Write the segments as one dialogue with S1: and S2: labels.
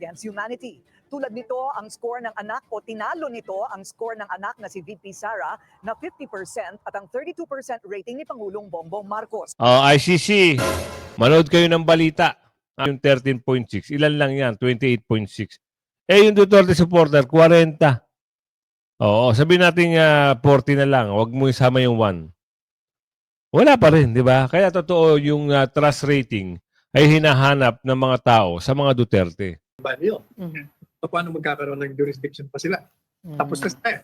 S1: against humanity. Tulad nito ang score ng anak o tinalo nito ang score ng anak na si VP Sara na 50% at ang 32% rating ni Pangulong Bongbong Marcos.
S2: ICC, manood kayo ng balita. Yung 13.6, ilan lang yan? 28.6. Yung Duterte supporter, 40. Oo, sabihin natin 40 na lang. Huwag mo isama yung 1. Wala pa rin, di ba? Kaya totoo yung trust rating ay hinahanap ng mga tao sa mga Duterte.
S3: Banyo. So, paano magkakaroon ng jurisdiction pa sila? Tapos na sila.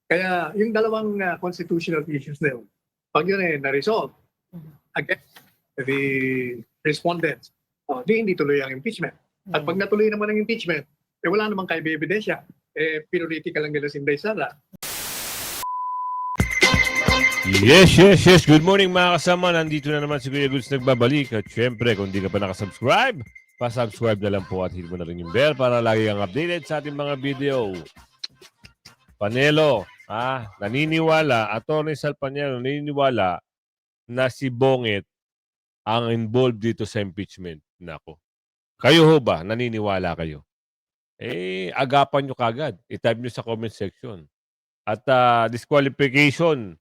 S3: Kaya yung dalawang constitutional issues na yun, pag yun na-resolve against the respondents, hindi tuloy ang impeachment. At pag natuloy naman ang impeachment, wala namang kaibibidensya. Pinuliti ka lang nila si Inday Sara.
S2: Yes. Good morning mga kasama. Nandito na naman si Kuya Goods nagbabalik. At syempre, kung di ka pa nakasubscribe, pa-subscribe na lang po at hit mo na rin yung bell para lagi kang updated sa ating mga video. Panelo, naniniwala, Atty. Sal Panelo, naniniwala na si Bongit ang involved dito sa impeachment. Nako. Kayo ho ba? Naniniwala kayo? Agapan nyo kagad. I-type nyo sa comment section. At disqualification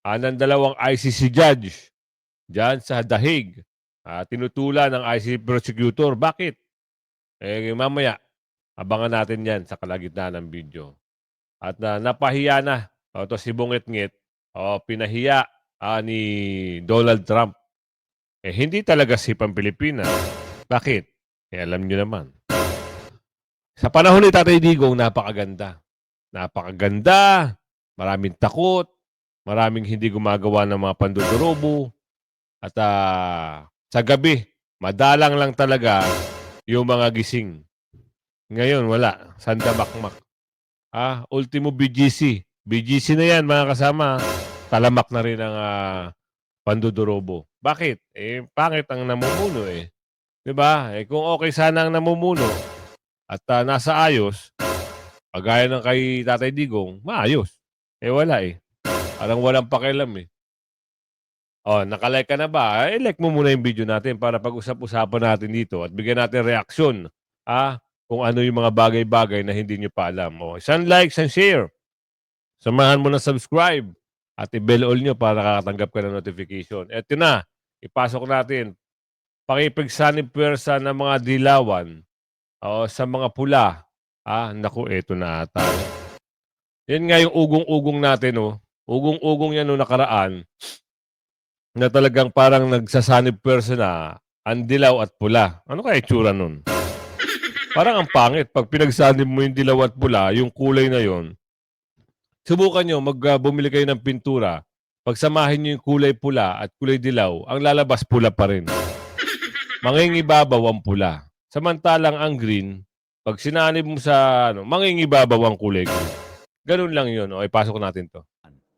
S2: ng dalawang ICC judge dyan sa The Hague. Tinutula ng ICC prosecutor. Bakit? Mamaya, abangan natin yan sa kalagitnaan ng video. At napahiya na. Ito si Bongit-ngit. Pinahiya ni Donald Trump. Hindi talaga si Pilipinas. Bakit? Alam nyo naman. Sa panahon ni Tatay Digong, napakaganda. Napakaganda. Maraming takot. Maraming hindi gumagawa ng mga pandudurobo. At sa gabi, madalang lang talaga yung mga gising. Ngayon, wala. Sandamakmak. Ultimo BGC. BGC na yan, mga kasama. Talamak na rin ang pandudurobo. Bakit? Pangit ang namumuno eh. Diba? Kung okay sana ang namumuno at nasa ayos, pagaya ng kay Tatay Digong, maayos. Wala eh. Parang walang pakialam eh. Nakalike ka na ba? Like mo muna yung video natin para pag-usap-usapan natin dito at bigyan natin reaksyon. Kung ano yung mga bagay-bagay na hindi nyo pa alam. Isang like, isang share. Samahan mo na subscribe at i-bell all nyo para nakakatanggap ka ng notification. Eto na, ipasok natin. Pakipagsanib pwersa ng mga dilawan sa mga pula. Naku, eto na ata. Yan nga yung ugong-ugong natin. Ugong-ugong yan noong nakaraan na talagang parang nagsasanib pwersa na ang dilaw at pula. Ano kaya itsura nun? Parang ang pangit. Pag pinagsanib mo yung dilaw at pula, yung kulay na yon, subukan nyo, bumili kayo ng pintura. Pagsamahin nyo yung kulay pula at kulay dilaw, ang lalabas pula pa rin. Mangingibabaw ang pula. Samantalang ang green, pag sinanib mo sa mangingibabaw ang kulay green. Ganun lang yun. Ipasok natin to.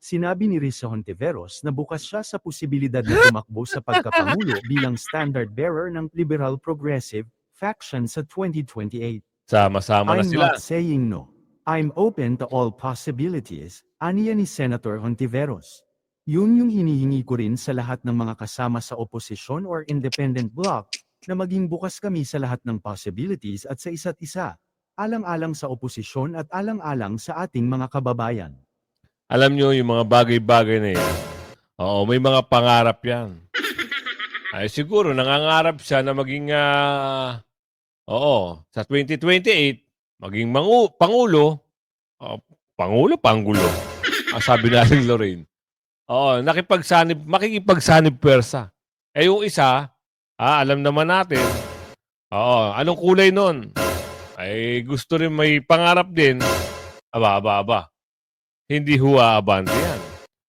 S4: Sinabi ni Risa Hontiveros na bukas siya sa posibilidad na tumakbo sa pagkapangulo bilang standard bearer ng Liberal Progressive faction sa 2028.
S2: Sama-sama na
S4: I'm
S2: sila.
S4: not saying no. I'm open to all possibilities, aniya ni Senator Hontiveros. Yun yung hinihingi ko rin sa lahat ng mga kasama sa oposisyon or independent bloc, na maging bukas kami sa lahat ng possibilities at sa isa't isa, alang-alang sa oposisyon at alang-alang sa ating mga kababayan.
S2: Alam nyo, yung mga bagay-bagay na yan, may mga pangarap yan. Siguro, nangangarap siya na maging, sa 2028, maging Pangulo, Pangulo. Sabi natin Lorraine. Makikipagsanib pwersa. Yung isa, alam naman natin, anong kulay nun? Gusto rin may pangarap din. Aba. Hindi huwa-abante yan.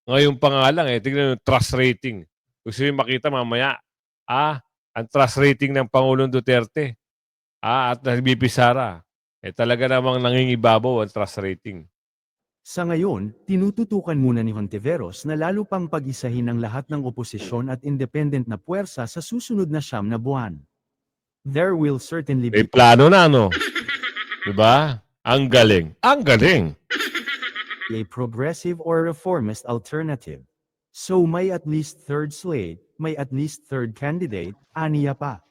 S2: Ngayon pa nga lang, tignan yung trust rating. Gusto nyo makita mamaya, ang trust rating ng Pangulong Duterte, at ng VP Sara, talaga namang nangingibabaw ang trust rating.
S4: Sa ngayon, tinututukan muna ni Hontiveros na lalo pang pag-isahin ang lahat ng oposisyon at independent na puwersa sa susunod na 9 na buwan. There will certainly
S2: May
S4: be
S2: plano na, no? Diba? Ang galing. Ang galing!
S4: a progressive or reformist alternative. So may at least third slate, may at least third candidate, aniya pa.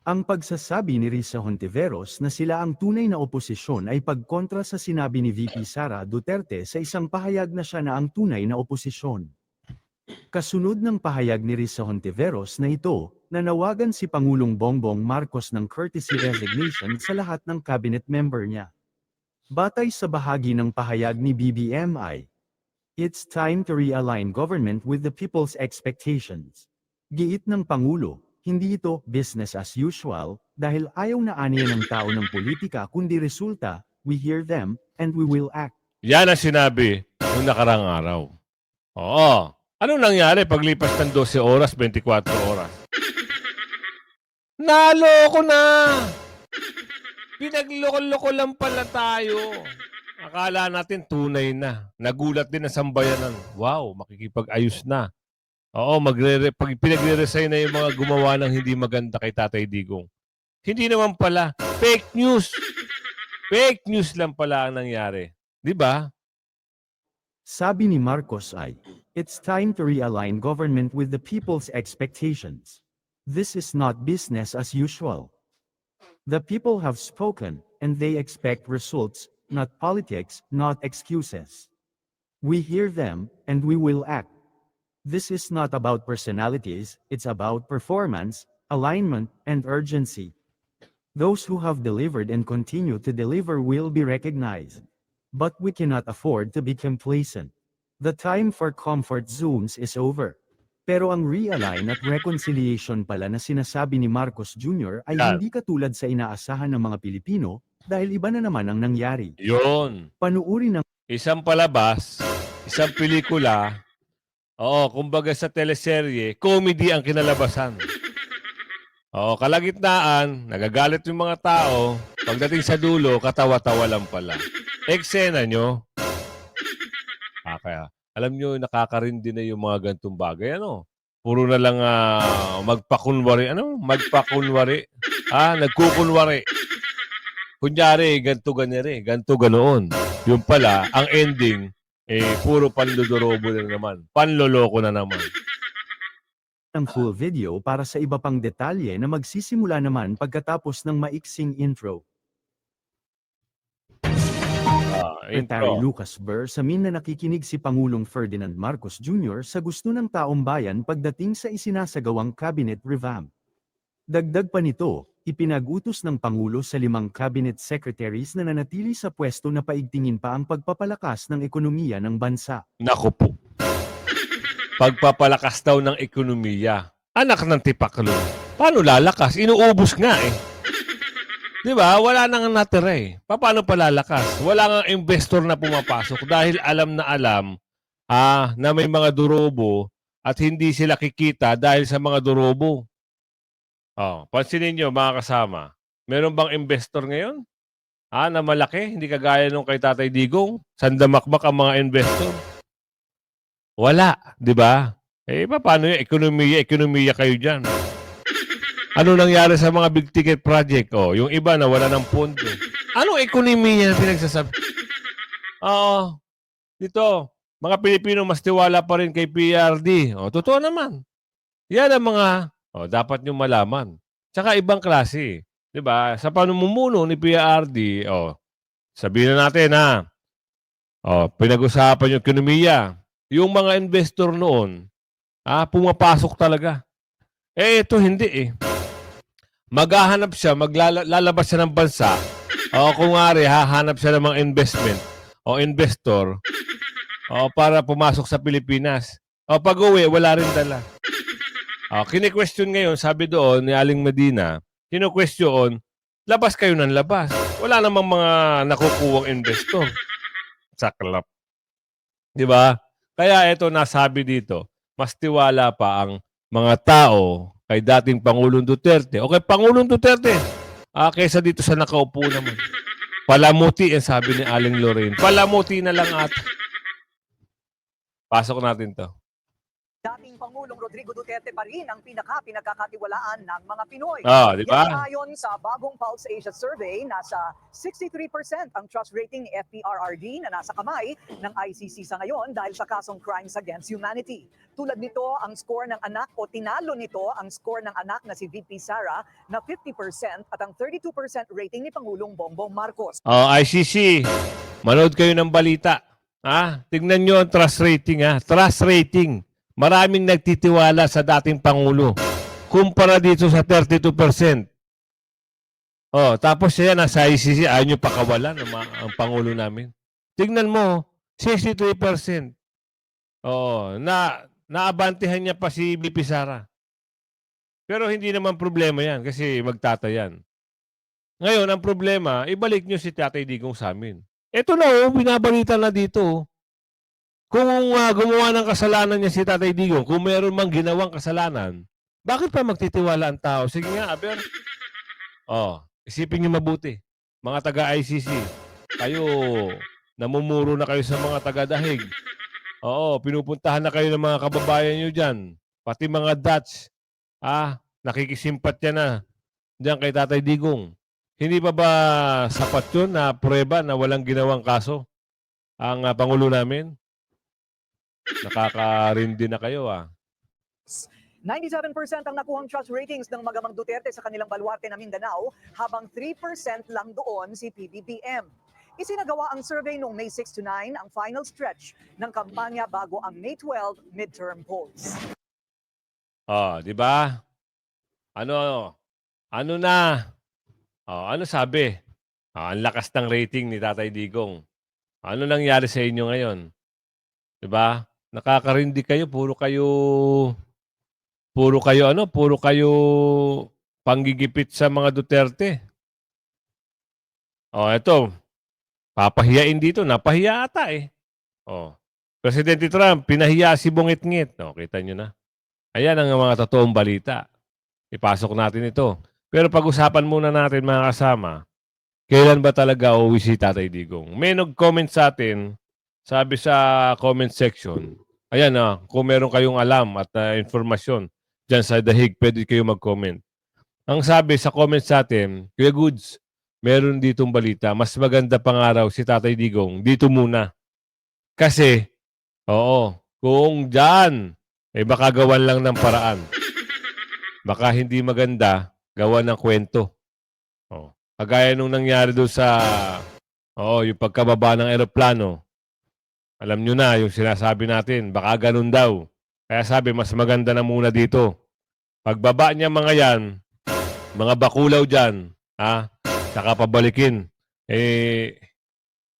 S4: Ang pagsasabi ni Risa Hontiveros na sila ang tunay na oposisyon ay pagkontra sa sinabi ni VP Sara Duterte sa isang pahayag na siya na ang tunay na oposisyon. Kasunod ng pahayag ni Risa Hontiveros na ito, nanawagan si Pangulong Bongbong Marcos ng courtesy resignation sa lahat ng cabinet member niya. Batay sa bahagi ng pahayag ni BBMI, it's time to realign government with the people's expectations. Giit ng Pangulo, hindi ito business as usual, dahil ayaw na aniya ng tao ng politika kundi resulta, we hear them, and we will act.
S2: Yan ang sinabi noong nakarang araw. Oo. Anong nangyari paglipas ng 12 oras, 24 oras? Naloko na! Pinagloko-loko lang pala tayo. Akala natin tunay na. Nagulat din ang sambayanan. Wow, makikipag-ayos na. Oo, pinagre-resign na yung mga gumawa ng hindi maganda kay Tatay Digong. Hindi naman pala. Fake news. Fake news lang pala ang nangyari. Di ba?
S4: Sabi ni Marcos ay, it's time to realign government with the people's expectations. This is not business as usual. The people have spoken, and they expect results, not politics, not excuses. We hear them, and we will act. This is not about personalities, it's about performance, alignment, and urgency. Those who have delivered and continue to deliver will be recognized. But we cannot afford to be complacent. The time for comfort zones is over. Pero ang realign at reconciliation pala na sinasabi ni Marcos Jr. ay
S2: Yan.
S4: hindi katulad sa inaasahan ng mga Pilipino, dahil iba na naman ang nangyari.
S2: Yun.
S4: Panuuri ng
S2: Isang palabas, isang pelikula, oo, kumbaga sa teleserye, comedy ang kinalabasan. Oo, kalagitnaan, nagagalit yung mga tao, pagdating sa dulo, katawa-tawa lang pala. Eksena nyo. Kaya, alam nyo, nakakarindi na yung mga gantong bagay, ano? Puro na lang magpakunwari. Ano? Magpakunwari. Nagkukunwari. Kunyari, ganto ganyari, ganto ganoon. Yung pala, ang ending, puro panlodorobo na naman. Panloloko na naman.
S4: ng full video para sa iba pang detalye na magsisimula naman pagkatapos ng maiksing intro. Secretary
S2: Intro.
S4: Lucas Burr samin na nakikinig si Pangulong Ferdinand Marcos Jr. sa gusto ng taong bayan pagdating sa isinasagawang cabinet revamp. Dagdag pa nito, ipinag-utos ng Pangulo sa 5 cabinet secretaries na nanatili sa pwesto na paigtingin pa ang pagpapalakas ng ekonomiya ng bansa.
S2: Naku po. Pagpapalakas daw ng ekonomiya. Anak ng tipaklo. Paano lalakas? Inuubos nga eh. Di ba? Wala nang natira eh. Paano palalakas? Wala nga investor na pumapasok dahil alam na may mga durobo at hindi sila kikita dahil sa mga durobo. Pansinin nyo mga kasama. Meron bang investor ngayon? Na malaki? Hindi kagaya nung kay Tatay Digong? Sandamakmak ang mga investor? Wala. Di ba? Paano yung ekonomiya kayo dyan? Ano nangyari sa mga big ticket project? Yung iba na wala ng pondo. Anong ekonomiya na pinagsasabi? Dito, mga Pilipino mas tiwala pa rin kay PRD. Totoo naman. Yan ang mga dapat nyo malaman. Tsaka ibang klase. Diba? Sa pamumuno ni PRD, sabihin na natin pinag-usapan yung ekonomiya. Yung mga investor noon, pumapasok talaga. Ito hindi maghahanap siya, maglalabas siya ng bansa, kung hahanap siya ng mga investment o investor para pumasok sa Pilipinas. Pag-uwi, wala rin dala. Kini-question ngayon, sabi doon ni Aling Medina, kino-question, labas kayo ng labas. Wala namang mga nakukuwang investor. Saklap. Di ba? Kaya ito nasabi dito, mas tiwala pa ang mga tao kay dating Pangulong Duterte o kay Pangulong Duterte kaysa dito sa nakaupo naman. Palamuti ang sabi ni Aling Lorraine. Palamuti na lang ata. Pasok natin to.
S1: Dating Pangulong Rodrigo Duterte pa rin ang pinagkakatiwalaan ng mga Pinoy.
S2: Di
S1: Yan
S2: ba?
S1: ayon sa bagong Pulse Asia Survey, nasa 63% ang trust rating ni FPRRD na nasa kamay ng ICC sa ngayon dahil sa kasong crimes against humanity. Tulad nito ang score ng anak o tinalo nito ang score ng anak na si VP Sara na 50% at ang 32% rating ni Pangulong Bongbong Marcos.
S2: ICC, manood kayo ng balita. Tignan nyo ang trust rating. Trust rating. Maraming nagtitiwala sa dating Pangulo. Kumpara dito sa 32%. Tapos siya nasa ICC, ayaw nyo pakawalan ang Pangulo namin. Tignan mo, 63%. Naabantihan niya pa si BP Sara. Pero hindi naman problema yan kasi magtatayan. Ngayon, ang problema, ibalik nyo si Tatay Digong sa amin. Ito na binabalita na dito. Kung gumawa ng kasalanan niya si Tatay Digong, kung meron mang ginawang kasalanan, bakit pa magtitiwala ang tao? Sige nga, Aber. Isipin niyo mabuti. Mga taga-ICC, kayo, namumuro na kayo sa mga taga-dahig. Pinupuntahan na kayo ng mga kababayan niyo dyan. Pati mga Dutch. Nakikisimpatya na dyan kay Tatay Digong. Hindi pa ba sapat yun na prueba na walang ginawang kaso ang Pangulo namin? Nakakarindi na kayo
S1: 97% ang nakuhang trust ratings ng Magamang Duterte sa kanilang baluarte na Mindanao, habang 3% lang doon si PBBM. Isinagawa ang survey noong May 6 to 9, ang final stretch ng kampanya bago ang May 12 midterm polls.
S2: Di ba? Ano na? Ano sabi? Ang lakas ng rating ni Tatay Digong. Ano nangyari sa inyo ngayon? Di ba? Nakakarindi kayo, puro kayo panggigipit sa mga Duterte. Ito, papahiyain dito, napahiya ata Presidente Trump, pinahiya si Bungit-ngit. Kita nyo na. Ayan ang mga totoong balita. Ipasok natin ito. Pero pag-usapan muna natin mga kasama, kailan ba talaga uuwi si Tatay Digong? May nag-comment sa atin, sabi sa comment section, ayan kung meron kayong alam at informasyon dyan sa Dahig, pwede kayo mag-comment. Ang sabi sa comment sa atin, Kuya Goods, meron ditong balita, mas maganda pang araw si Tatay Digong, dito muna. Kasi, kung dyan, baka gawan lang ng paraan. Baka hindi maganda, gawa ng kwento. Kagaya nung nangyari doon sa, yung pagkababa ng eroplano. Alam nyo na, yung sinasabi natin, baka ganun daw. Kaya sabi, mas maganda na muna dito. Pagbaba niya mga yan, mga bakulaw dyan, saka pabalikin.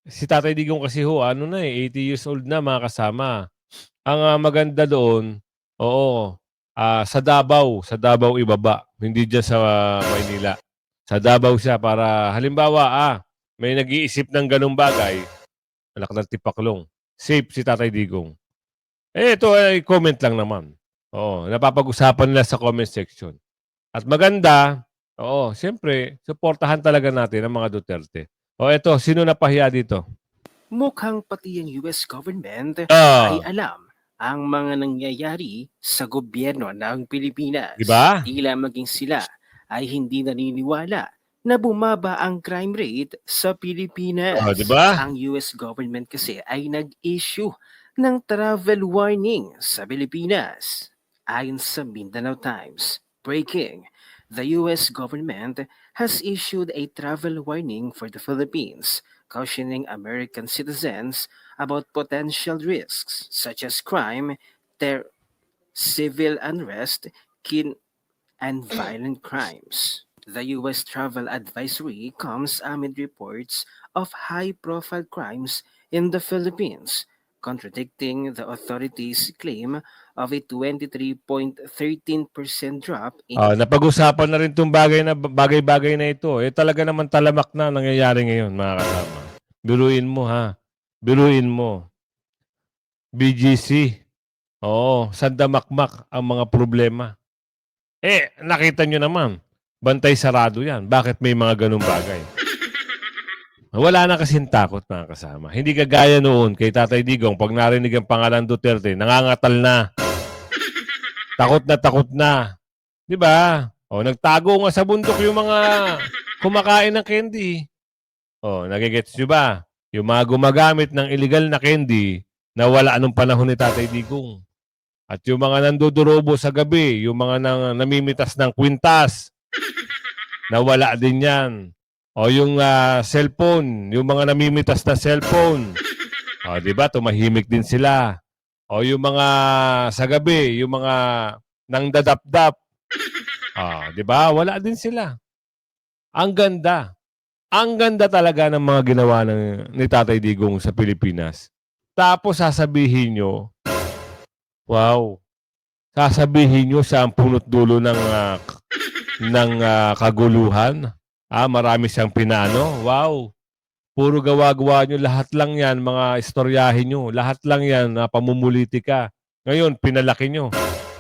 S2: Si Tatay Digong kasi 80 years old na mga kasama. Ang maganda doon, sa Davao ibaba, hindi dyan sa Maynila. Sa Davao siya para, halimbawa, may nag-iisip ng ganung bagay, anak ng tipaklong. Safe si Tatay Digong. Ito ay comment lang naman. Napapag-usapan nila sa comment section. At maganda, siyempre, suportahan talaga natin ang mga Duterte. Ito, sino napahiya dito?
S5: Mukhang pati ang US government ay alam ang mga nangyayari sa gobyerno ng Pilipinas.
S2: Diba?
S5: Tila maging sila ay hindi naniniwala na bumaba ang crime rate sa Pilipinas.
S2: Diba?
S5: Ang US government kasi ay nag-issue ng travel warning sa Pilipinas. Ayon sa Mindanao Times, breaking, the US government has issued a travel warning for the Philippines, cautioning American citizens about potential risks such as crime, civil unrest, and violent crimes. The U.S. travel advisory comes amid reports of high-profile crimes in the Philippines, contradicting the authorities' claim of a 23.13% drop in
S2: Napag-usapan na rin itong bagay-bagay na ito. Talaga naman talamak na nangyayari ngayon, mga kasama. Biruin mo, Biruin mo. BGC. Sandamakmak ang mga problema. Nakita nyo naman. Bantay sarado yan. Bakit may mga ganung bagay? Wala na kasing takot, mga kasama. Hindi kagaya noon kay Tatay Digong, pag narinig ang pangalan Duterte, nangangatal na. Takot na takot na. 'Di ba? O, nagtago nga sa bundok yung mga kumakain ng candy. O, nagigets nyo ba? Yung mga gumagamit ng illegal na candy na wala anong panahon ni Tatay Digong. At yung mga nandudurobo sa gabi, yung mga namimitas ng kwintas, nawala din yan. O yung cellphone, yung mga namimitas na cellphone. O, di ba? Tumahimik din sila. O yung mga sa gabi, yung mga nang dadap-dap. O, di ba? Wala din sila. Ang ganda. Ang ganda talaga ng mga ginawa ni Tatay Digong sa Pilipinas. Tapos sasabihin nyo, wow, sasabihin nyo siya ang punot dulo ng kaguluhan. Marami siyang pinaano. Wow. Puro gawa-gawa nyo. Lahat lang yan, mga istoryahin nyo. Lahat lang yan, pamumulitika. Ngayon, pinalaki nyo.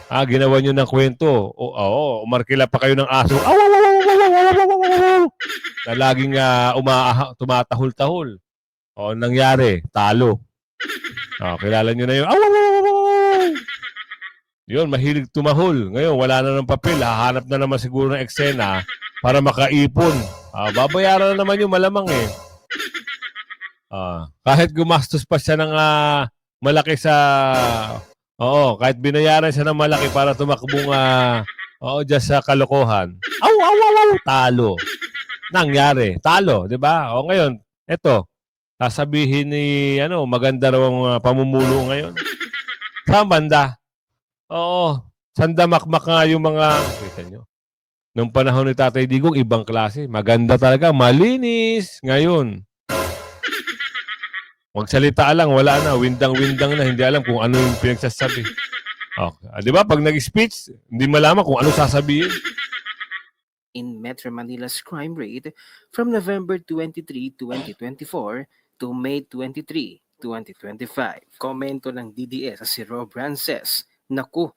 S2: Ginawa nyo ng kwento. Oo, umarkila pa kayo ng aso. Na laging tumatahol-tahol. Nangyari, talo. Kilala nyo na yun. Yun, mahilig tumahol. Ngayon, wala na ng papel. Hahanap na naman siguro ng eksena para makaipon. Babayaran na naman yung malamang eh. Kahit gumastos pa siya ng malaki sa... kahit binayaran siya ng malaki para tumakbong dyan sa kalokohan. Talo. Nangyari. Talo, di ba? Ngayon, eto, sasabihin ni, maganda raw ang pamumulo ngayon. Saan banda? Sandamakmak nga yung mga, kita nyo, nung panahon ni Tatay Digong, ibang klase. Maganda talaga, malinis. Ngayon, magsalita lang, wala na, windang-windang na, hindi alam kung ano yung pinagsasabi. Di ba? Pag nag-speech, hindi malaman kung ano sasabihin.
S5: In Metro Manila's crime rate from November 23, 2024 to May 23, 2025. Komento ng DDS si Rob Rances, naku,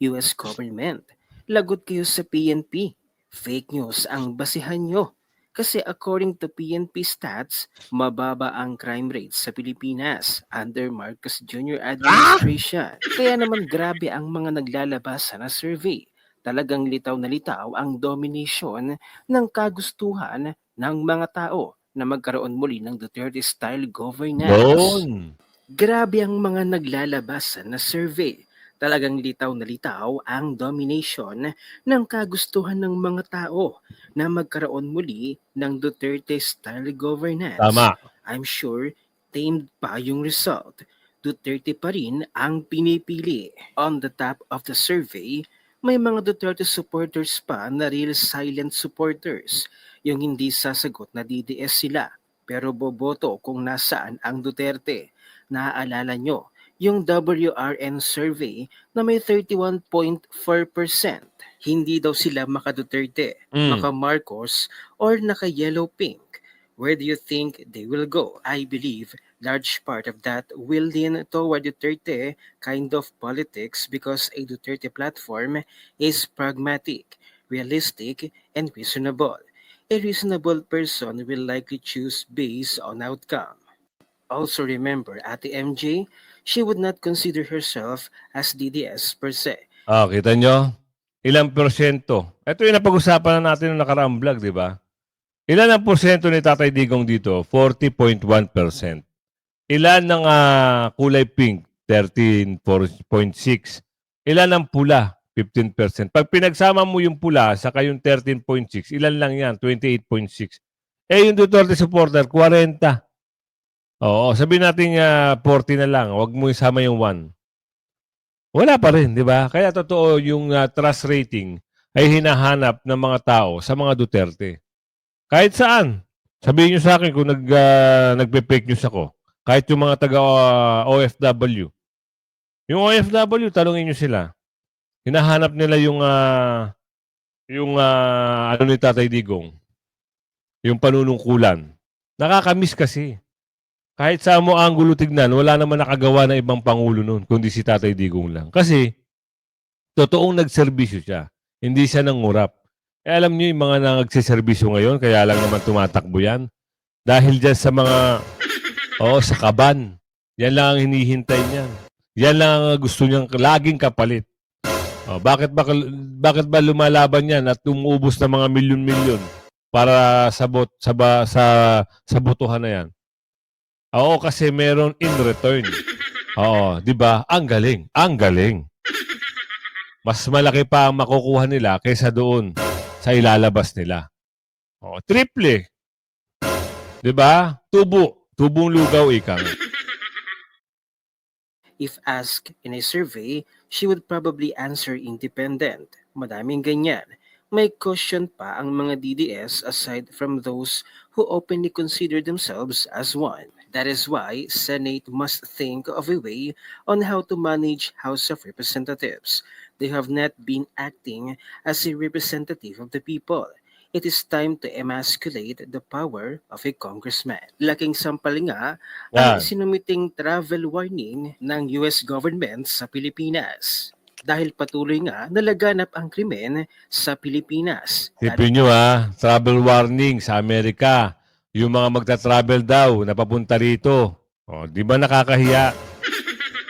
S5: US government, lagot kayo sa PNP. Fake news ang basihan nyo. Kasi according to PNP stats, mababa ang crime rate sa Pilipinas under Marcos Jr. administration. Kaya naman grabe ang mga naglalabas na survey. Talagang litaw na litaw ang domination ng kagustuhan ng mga tao na magkaroon muli ng Duterte-style governance.
S2: Doon.
S5: Grabe ang mga naglalabas na survey. Talagang litaw na litaw ang domination ng kagustuhan ng mga tao na magkaroon muli ng Duterte-style governance.
S2: Tama.
S5: I'm sure tamed pa yung result. Duterte pa rin ang pinipili. On the top of the survey, may mga Duterte supporters pa na real silent supporters. Yung hindi sasagot na DDS sila, pero boboto kung nasaan ang Duterte. Naaalala nyo, yung WRN survey na may 31.4%. Hindi daw sila maka-Duterte, maka-Marcos, or naka-yellow pink. Where do you think they will go? I believe large part of that will lean toward Duterte kind of politics because a Duterte platform is pragmatic, realistic, and reasonable. A reasonable person will likely choose based on outcome. Also remember, Ate MJ, she would not consider herself as DDS per se.
S2: Kita nyo? Ilang porsyento? Ito yung napag-usapan na natin ng nakaraang vlog, di ba? Ilan ang porsyento ni Tatay Digong dito? 40.1%. Ilan ng kulay pink? 13.6%. Ilan ang pula? 15%. Pag pinagsama mo yung pula sa yung 13.6, ilan lang yan? 28.6. Yung Duterte supporter, 40. Sabihin natin 40 na lang. Huwag mo isama yung 1. Wala pa rin, di ba? Kaya totoo yung trust rating ay hinahanap ng mga tao sa mga Duterte. Kahit saan. Sabihin nyo sa akin kung nagpe-fake news ako. Kahit yung mga taga-OFW. Yung OFW, talungin nyo sila. Hinahanap nila yung ano ni Tatay Digong. Yung panunungkulan. Nakakamiss kasi. Kahit sa mo anggulo tignan, wala naman nakagawa na ibang pangulo noon, kundi si Tatay Digong lang. Kasi, totoong nagserbisyo siya. Hindi siya nangurap. Alam niyo yung mga nagsiservisyo ngayon, kaya lang naman tumatakbo yan. Dahil dyan sa mga, sa kaban. Yan lang ang hinihintay niyan. Yan lang ang gusto niyang laging kapalit. Bakit ba lumalaban yan at umuubos ng mga milyon-milyon para sa botohan na yan? Oo, kasi meron in return. Oo, 'di ba? Ang galing, ang galing. Mas malaki pa ang makukuha nila kaysa doon sa ilalabas nila. Oo, triple. 'Di ba? Tubong lugaw ika nga.
S5: If asked in a survey, she would probably answer independent. Madaming ganyan. May caution pa ang mga DDS aside from those who openly consider themselves as one. That is why Senate must think of a way on how to manage House of Representatives. They have not been acting as a representative of the people. It is time to emasculate the power of a congressman. Laking sampal nga ang
S2: Yan.
S5: isinumiting travel warning ng US government sa Pilipinas. Dahil patuloy nga nalaganap ang krimen sa Pilipinas.
S2: Tipin nyo travel warning sa Amerika. Yung mga magta-travel daw na papunta rito. Di ba nakakahiya?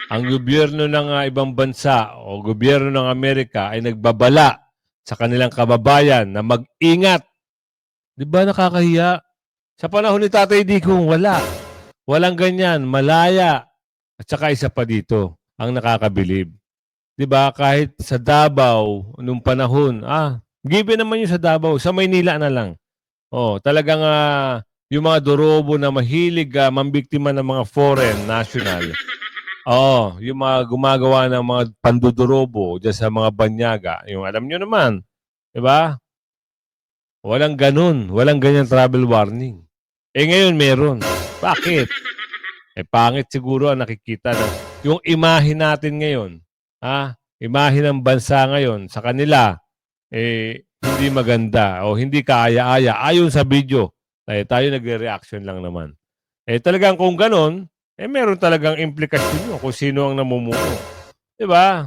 S2: Ang gobyerno ng ibang bansa o gobyerno ng Amerika ay nagbabala sa kanilang kababayan na mag-ingat. Di ba nakakahiya? Sa panahon ni Tatay Digong, wala. Walang ganyan, malaya. At saka isa pa dito, ang nakakabilib. Di ba kahit sa Davao, nung panahon, given naman yung sa Davao, sa Maynila na lang. Talagang yung mga dorobo na mahilig mambiktima ng mga foreign national. Yung mga gumagawa ng mga pandudorobo dyan sa mga banyaga. Yung alam nyo naman, di ba? Walang ganun. Walang ganyan travel warning. Ngayon meron. Bakit? Pangit siguro ang nakikita ng yung imahe natin ngayon. Imahe ng bansa ngayon sa kanila, hindi maganda o hindi kaaya-aya. Ayon sa video, tayo nagre-reaction lang naman. Talagang kung ganun, meron talagang implikasyon kung sino ang namumuno. Diba?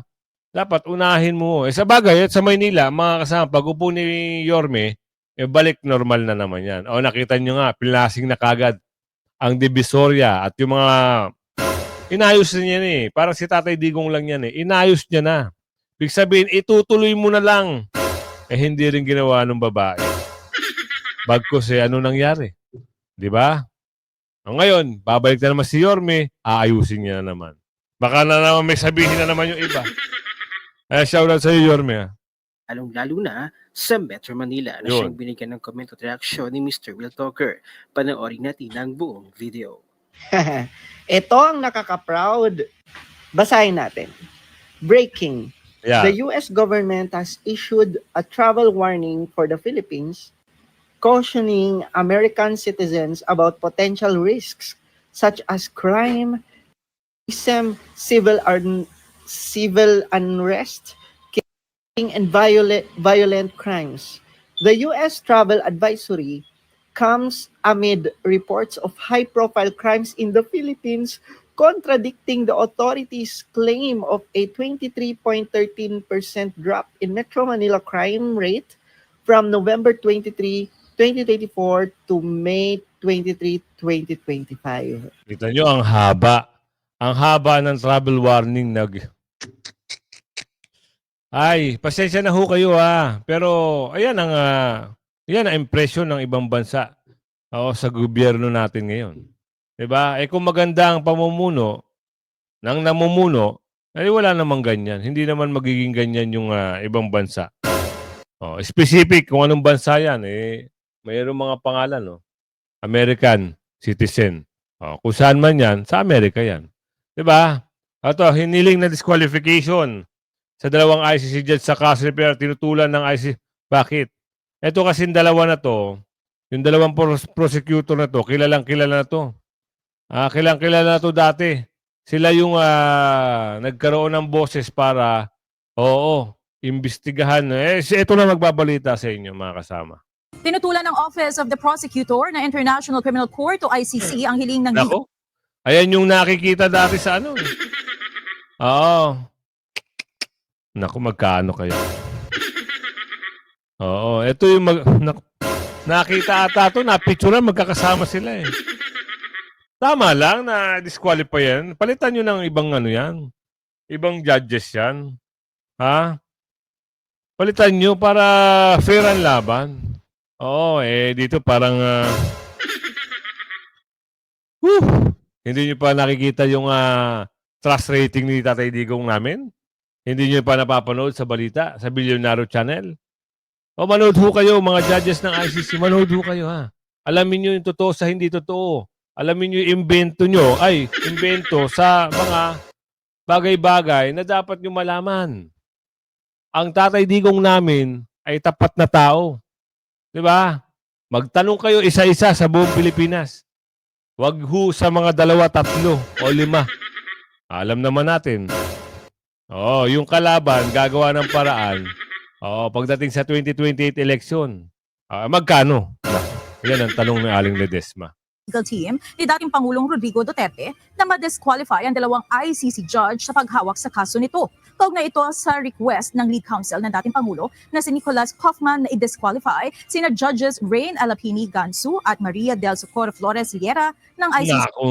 S2: Dapat unahin mo. Sa bagay, sa Maynila, mga kasama, pag upo ni Yorme, balik normal na naman yan. Nakita nyo nga, pinlasing na kagad ang Divisoria at yung mga inayos na niya Parang si Tatay Digong lang yan Inayos niya na. Ibig sabihin, itutuloy mo na lang. Hindi rin ginawa ng babae. Bagkus ano nangyari? Di ba? Ngayon, babalik na naman si Yorme, aayusin niya na naman. Baka na naman may sabihin na naman yung iba. Shoutout sa iyo, Yorme.
S5: Lalong-lalo na sa Metro Manila na
S2: Yun.
S5: siyang binigyan ng comment at reaksyon ni Mr. Will Talker. Panoorin natin ang buong video.
S6: Ito ang nakaka-proud. Basahin natin. Breaking.
S2: Yeah.
S6: The US government has issued a travel warning for the Philippines, cautioning American citizens about potential risks such as crime, civil unrest, killing, and violent crimes. The US travel advisory comes amid reports of high-profile crimes in the Philippines, contradicting the authorities' claim of a 23.13% drop in Metro Manila crime rate from November 23, 2024 to May 23, 2025.
S2: Kita nyo, ang haba. Ang haba ng travel warning. Ay, pasensya na ho kayo Pero, ayan ang impression ng ibang bansa sa gobyerno natin ngayon. Diba? Kung maganda ang pamumuno ng namumuno, wala namang ganyan. Hindi naman magiging ganyan yung ibang bansa. Specific kung anong bansa yan, mayroong mga pangalan, American citizen. Kung saan man yan, sa Amerika yan. Diba? Ito, hiniling na disqualification sa dalawang ICC judge sa kaso pero tinutulan ng ICC. Bakit? Ito kasing dalawa na to, yung dalawang prosecutor na to, kilalang-kilala na to. Kilalang-kilala na to dati. Sila yung nagkaroon ng boses para, imbestigahan. Ito na magbabalita sa inyo, mga kasama.
S7: Tinutulan ng Office of the Prosecutor na International Criminal Court o ICC ang hiling ng
S2: Nako, ayan yung nakikita dati sa Oo. Naku, magkano kayo? Ito yung nakita ata ito, napicturean, magkakasama sila Tama lang na disqualify yan. Palitan nyo ng ibang yan. Ibang judges yan. Palitan nyo para fair ang laban. Oo, dito parang hindi nyo pa nakikita yung trust rating ni Tatay Digong namin? Hindi nyo pa napapanood sa balita, sa Bilyonaryo Channel? O manood ho kayo, mga judges ng ICC, manood ho kayo ha. Alamin nyo yung totoo sa hindi totoo. Alamin nyo yung invento sa mga bagay-bagay na dapat nyo malaman. Ang Tatay Digong namin ay tapat na tao. Di ba? Magtanong kayo isa-isa sa buong Pilipinas. Wag ho sa mga 2, 3 o 5. Alam naman natin. Yung kalaban, gagawa ng paraan. Pagdating sa 2028 election, magkano? Yan ang tanong ni Aling Ledesma.
S7: Legal team ni dating Pangulong Rodrigo Duterte na ma-disqualify ang 2 ICC judge sa paghawak sa kaso nito. Kaugnay ito sa request ng lead counsel ng dating Pangulo na si Nicolas Kaufman na i-disqualify sina Judges Rain Alapini Gansu at Maria del Socorro Flores Liera ng ICC
S2: Naku,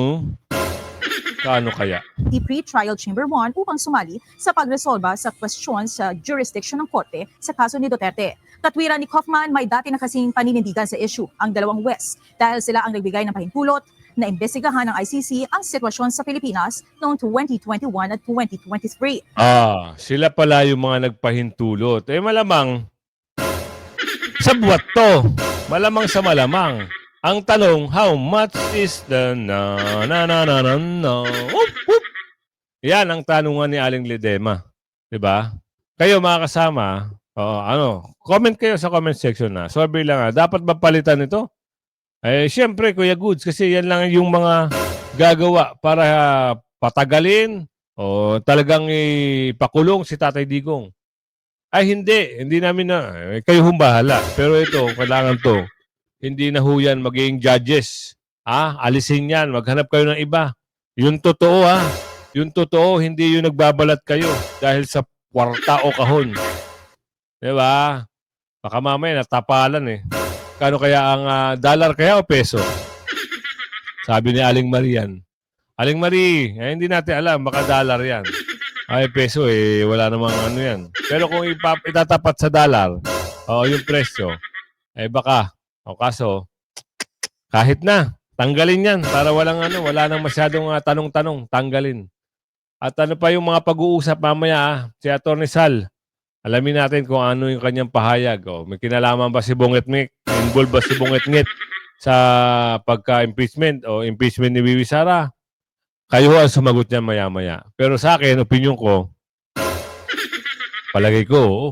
S2: kaano kaya?
S7: Pre-Trial Chamber 1 upang sumali sa pagresolba sa kwestiyon sa jurisdiction ng korte sa kaso ni Duterte. Katwiran ni Kaufman, may dati na kasing paninindigan sa issue ang 2 West dahil sila ang nagbigay ng pahintulot na imbestigahan ng ICC ang sitwasyon sa Pilipinas noong 2021 at 2023.
S2: Sila pala yung mga nagpahintulot. Malamang sa buwat to. Malamang sa malamang. Ang tanong, how much is the na? Whoop. Yan ang tanungan ni Aling Ledema. 'Di ba? Kayo mga kasama, comment kayo sa comment section na. Sabi lang dapat ba palitan ito? Siyempre, Kuya Goods, kasi yan lang yung mga gagawa para patagalin o talagang ipakulong si Tatay Digong. Hindi namin na. Kayo bahala. Pero ito, kailangan to. Hindi na ho yan magiging judges. Alisin yan. Maghanap kayo ng iba. Yung totoo Yung totoo, hindi yung nagbabalat kayo dahil sa kwarta o kahon. Diba? Baka mamaya natapalan Kano kaya ang dollar kaya o peso? Sabi ni Aling Marian. Aling Marie, hindi natin alam. Baka dollar yan. Peso wala namang ano yan. Pero kung itatapat sa dollar, yung presyo, baka. Kaso, kahit na, tanggalin yan para wala nang masyadong tanong-tanong, tanggalin. At ano pa yung mga pag-uusap mamaya, si Atty. Sal, alamin natin kung ano yung kanyang pahayag. May kinalaman ba si Bonget Ngit? Involved ba si Bonget Ngit sa pagka-impeachment o impeachment ni Wiwi Sara? Kayo ang sumagot niyan maya-maya. Pero sa akin, opinion ko, palagay ko, oo.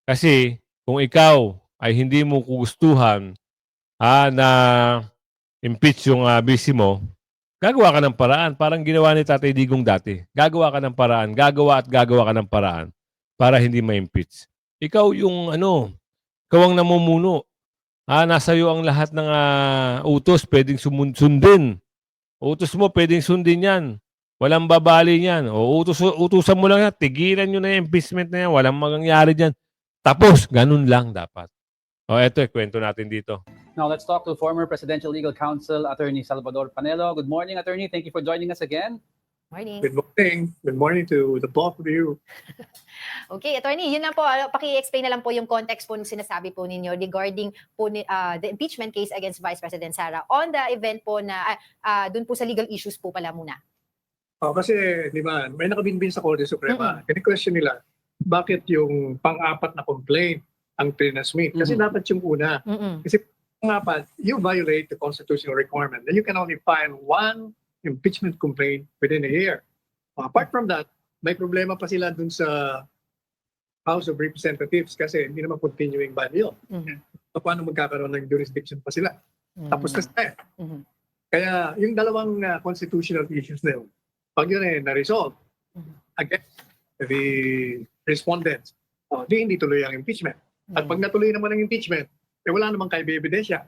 S2: Kasi kung ikaw ay hindi mo gustuhan na impeach yung busy mo, gagawa ka ng paraan. Parang ginawa ni Tatay Digong dati. Gagawa ka ng paraan. Gagawa ka ng paraan para hindi ma-impeach. Ikaw yung ikaw ang namumuno. Nasa iyo ang lahat ng utos, pwedeng sundin. Utos mo, pwedeng sundin yan. Walang babali niyan. Utusan mo lang yan. Tigilan nyo na yung impeachment na yan. Walang mangyayari dyan. Tapos, ganun lang dapat. Eto, kwento natin dito.
S8: Now let's talk to former Presidential Legal Counsel Attorney Salvador Panelo. Good morning, Attorney. Thank you for joining us again.
S9: Morning.
S3: Good morning. Good morning to the both of you.
S9: Okay, attorney, yun lang po. Paki-explain na lang po yung context po ng sinasabi po ninyo regarding po the impeachment case against Vice President Sara on the event po na dun po sa legal issues po pala muna.
S3: Kasi, di ba, may nakabinbin sa Korte Suprema. Kini-question nila, bakit yung pang-apat na complaint ang tinasmit? Kasi dapat yung una. Kasi pang-apat, you violate the constitutional requirement. Then you can only file one impeachment complaint within a year. Apart from that, may problema pa sila dun sa House of Representatives kasi hindi naman continuing body yun. So, paano magkakaroon ng jurisdiction pa sila? Tapos na Kaya yung dalawang constitutional issues na yun, pag yun na-resolve against the respondents, hindi tuloy ang impeachment. At pag natuloy naman ang impeachment, wala namang ebidensya.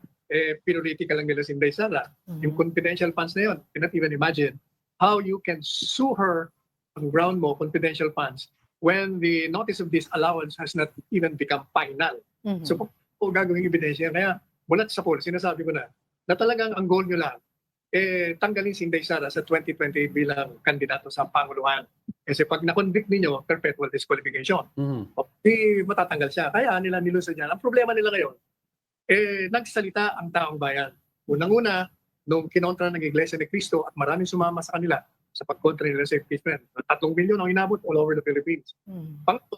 S3: Pinolitical lang nila si Inday Sara. Yung confidential funds na yun, cannot even imagine how you can sue her on ground mo, confidential funds, when the notice of disallowance has not even become final. So, kung gagawing ebidensya, kaya mulat sa poll, sinasabi ko na talagang ang goal nyo lang, tanggalin si Inday Sara sa 2028 bilang kandidato sa Panguluhan. Kasi pag na-convict ninyo, perpetual disqualification. Di matatanggal siya. Kaya nila nilusod yan. Ang problema nila ngayon, nagsalita ang taong bayan. Unang-una, nung kinontra ng Iglesia ni Cristo at maraming sumama sa kanila sa pagkontra nila sa impeachment. 3 milyon ang inabot all over the Philippines. Pangatlo,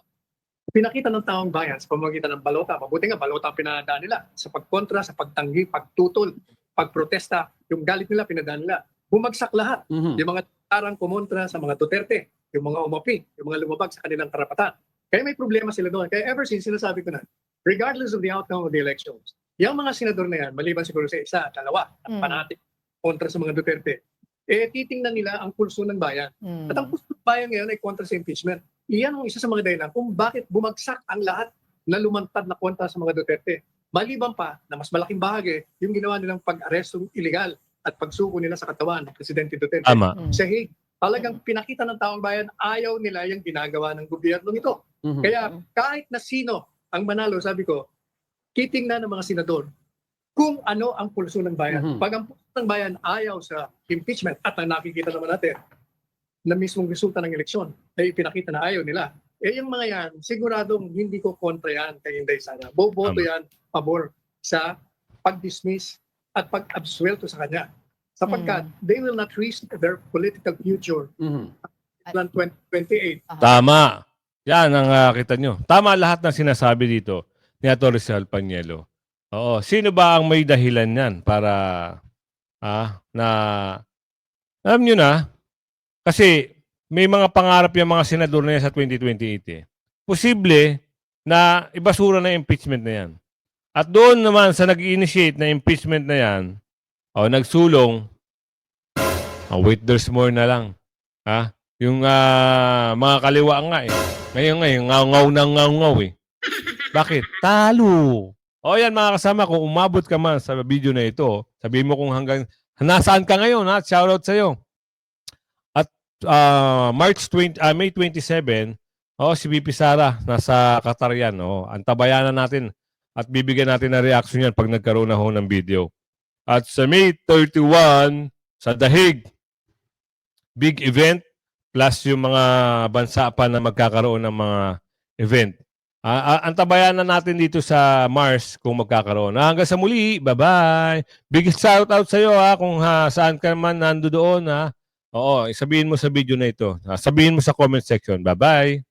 S3: pinakita ng taong bayan sa pamamagitan ng balota. Mabuti nga, balota ang pinadaan nila sa pagkontra, sa pagtanggi, pagtutol, pagprotesta. Yung galit nila, pinadaan nila. Bumagsak lahat. Yung mga tarang kumontra sa mga Duterte, yung mga umapi, yung mga lumabag sa kanilang karapatan. Kaya may problema sila doon. Kaya ever since, sinasabi ko na, regardless of the outcome of the elections, yung mga senador na yan, maliban siguro sa isa, dalawa, at panatik kontra sa mga Duterte, titingnan nila ang pulso ng bayan. At ang pulso ng bayan ngayon ay kontra sa impeachment. Iyan ang isa sa mga dahilan kung bakit bumagsak ang lahat na lumantad na kontra sa mga Duterte. Maliban pa na mas malaking bahagi yung ginawa nilang pag-arestong illegal at pagsuko nila sa katawan ng Presidente Duterte.
S2: Tama.
S3: Sa Hague, talagang pinakita ng taong bayan, ayaw nila yung ginagawa ng gobyerno nito. Kaya kahit na sino ang manalo, sabi ko, titingnan ng mga senador kung ano ang pulso ng bayan. Pag ang pulso ng bayan ayaw sa impeachment at ang nakikita naman natin na mismong resulta ng eleksyon ay pinakita na ayaw nila, yung mga yan, siguradong hindi ko kontra yan kay Inday Sara. Boboto yan pabor sa pag-dismiss at pag-absuelto sa kanya. Sapagkat they will not risk their political future plan 2028.
S2: Tama. Yan ang kita nyo. Tama lahat ng sinasabi dito ni Atty. Rizal Panielo. Oo. Sino ba ang may dahilan yan para na alam nyo na, kasi may mga pangarap yung mga senador na yan sa 2028 eh. Posible na ibasura na yung impeachment na yan. At doon naman sa nag-initiate na impeachment na yan, nagsulong, wait, there's more na lang. Yung mga kaliwa nga eh. Ngayon, ngaw na ngaw eh. Bakit? Talo. O yan mga kasama, kung umabot ka man sa video na ito, sabihin mo kung hanggang nasaan ka ngayon, shoutout sa'yo. At May 27, si VP Sara nasa Qatar yan. Antabayanan natin at bibigyan natin ng reaction yan pag nagkaroon na ng video. At sa May 31, sa The Hague, big event, plus yung mga bansa pa na magkakaroon ng mga event. Antabayanan natin dito sa Mars kung magkakaroon. Hanggang sa muli, bye-bye. Big shout out sa iyo kung saan ka man nandoon. Oo, sabihin mo sa video na ito. Sabihin mo sa comment section. Bye-bye.